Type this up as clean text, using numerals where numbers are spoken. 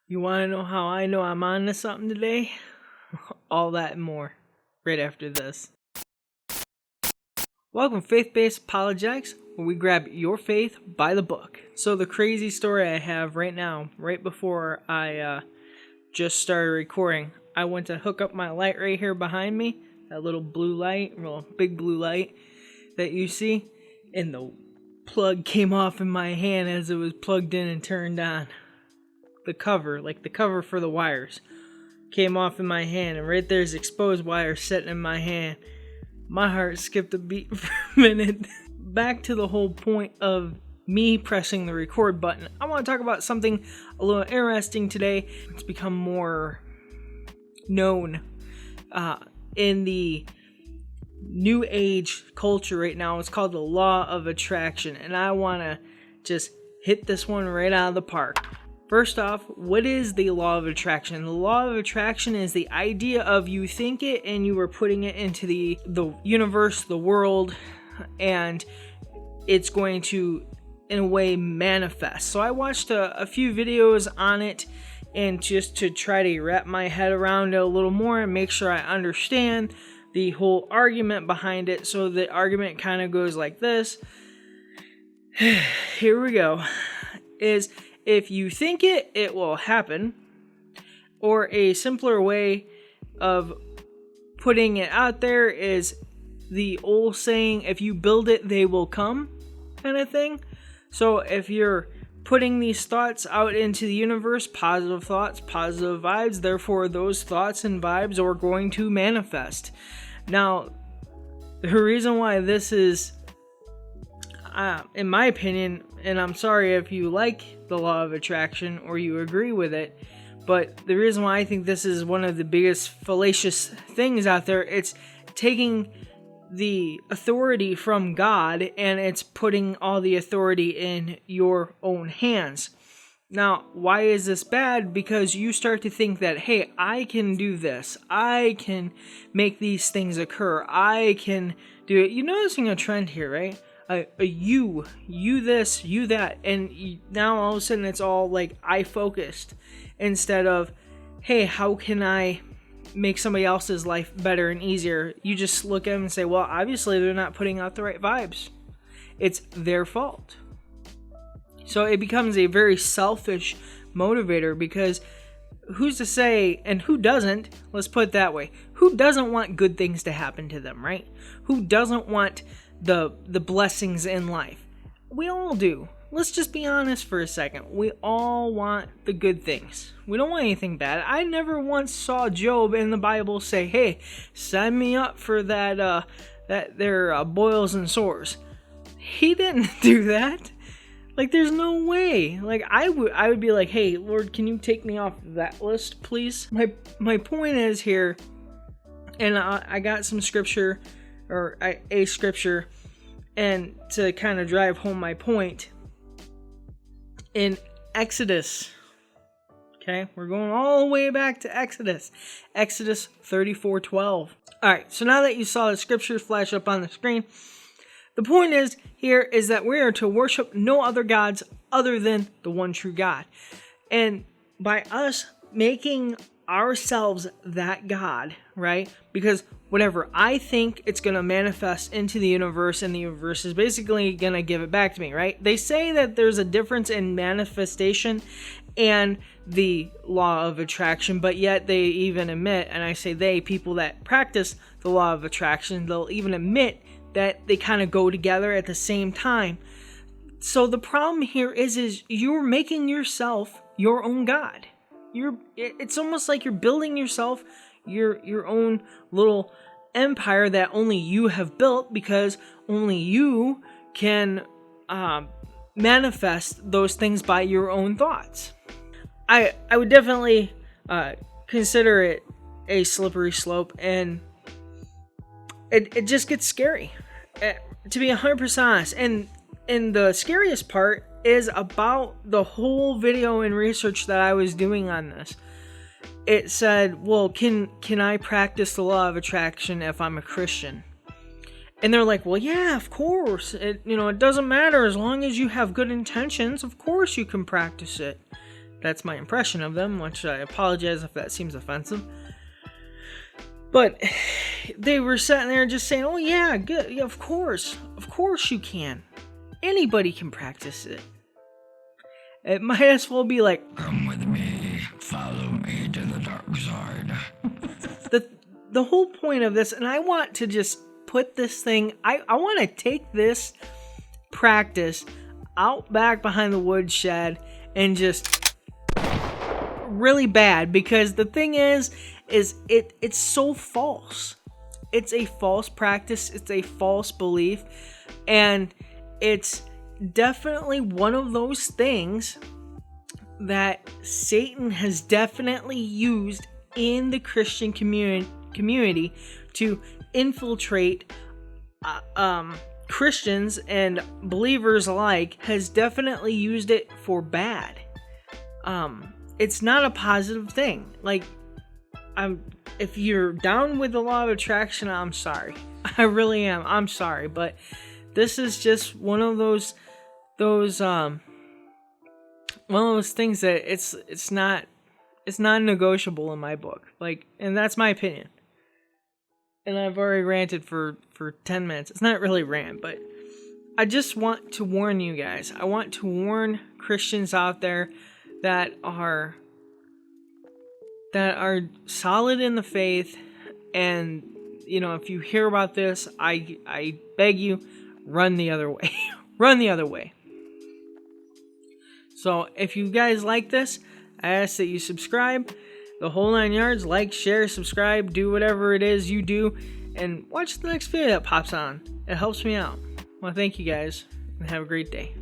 You want to know how I know I'm on to something today? All that and more, right after this. Welcome to Faith-Based Apologetics, where we grab your faith by the book. So the crazy story I have right now, right before I just started recording, I went to hook up my light right here behind me, that little blue light, real big blue light that you see, and the plug came off in my hand as it was plugged in and turned on. The cover for the wires, came off in my hand, and right there's exposed wires sitting in my hand. My heart skipped a beat for a minute. Back to the whole point of me pressing the record button. I want to talk about something a little interesting today. It's become more known in the new age culture right now. It's called the law of attraction, and I want to just hit this one right out of the park. First off, what is the law of attraction? The law of attraction is the idea of you think it and you are putting it into the universe, the world, and it's going to, in a way, manifest. So I watched a few videos on it, and just to try to wrap my head around it a little more and make sure I understand the whole argument behind it. So the argument kind of goes like this. Here we go. Is if you think it, it will happen. Or a simpler way of putting it out there is the old saying, if you build it, they will come, kind of thing. So if you're putting these thoughts out into the universe, positive thoughts, positive vibes, therefore those thoughts and vibes are going to manifest. Now, the reason why this is, in my opinion, and I'm sorry if you like the law of attraction or you agree with it, but the reason why I think this is one of the biggest fallacious things out there, it's taking the authority from God and it's putting all the authority in your own hands. Now, why is this bad? Because you start to think that, hey, I can do this. I can make these things occur. I can do it. You're noticing a trend here, right? You this, you that, and now all of a sudden it's all like I focused instead of, hey, how can I make somebody else's life better and easier? You just look at them and say, well, obviously they're not putting out the right vibes. It's their fault. So it becomes a very selfish motivator, because who's to say, and who doesn't, let's put it that way, who doesn't want good things to happen to them, right? Who doesn't want the blessings in life? We all do. Let's just be honest for a second. We all want the good things. We don't want anything bad. I never once saw Job in the Bible say, hey, sign me up for that boils and sores. He didn't do that. Like, there's no way. Like, I would be like, hey, Lord, can you take me off that list, please? My point is here, and I got some scripture, or a scripture, and to kind of drive home my point, in Exodus, okay, we're going all the way back to Exodus 34:12. Alright, so now that you saw the scriptures flash up on the screen, the point is here is that we are to worship no other gods other than the one true God. And by us making ourselves that God, right? Because whatever I think, it's going to manifest into the universe, and the universe is basically going to give it back to me, right? They say that there's a difference in manifestation and the law of attraction, but yet they even admit, and I say they, people that practice the law of attraction, they'll even admit that they kind of go together at the same time. So the problem here is you're making yourself your own God. It's almost like you're building yourself your own little empire that only you have built, because only you can manifest those things by your own thoughts. I would definitely consider it a slippery slope, and it just gets scary, to be 100% honest. And the scariest part is about the whole video and research that I was doing on this. It said, well, can I practice the law of attraction if I'm a Christian? And they're like, well, yeah, of course. It doesn't matter as long as you have good intentions. Of course you can practice it. that's my impression of them, which I apologize if that seems offensive. But they were sitting there just saying, oh yeah, good, yeah, of course you can. Anybody can practice it. It might as well be like, come with me, follow me to the dark side. the whole point of this, and I want to just put this thing, I want to take this practice out back behind the woodshed and just really bad, because the thing is it's so false. It's a false practice, it's a false belief, and it's definitely one of those things that Satan has definitely used in the Christian community to infiltrate Christians and believers alike, has definitely used it for bad. It's not a positive thing. Like, if you're down with the law of attraction, I'm sorry. I really am. I'm sorry, but this is just one of those things that it's not negotiable in my book. Like, and that's my opinion. And I've already ranted for 10 minutes. It's not really rant, but I just want to warn you guys. I want to warn Christians out there that are solid in the faith, and if you hear about this, I beg you, run the other way. Run the other way. So if you guys like this, I ask that you subscribe, the whole 9 yards, like, share, subscribe, do whatever it is you do, and watch the next video that pops on. It helps me out. Well, thank you guys, and have a great day.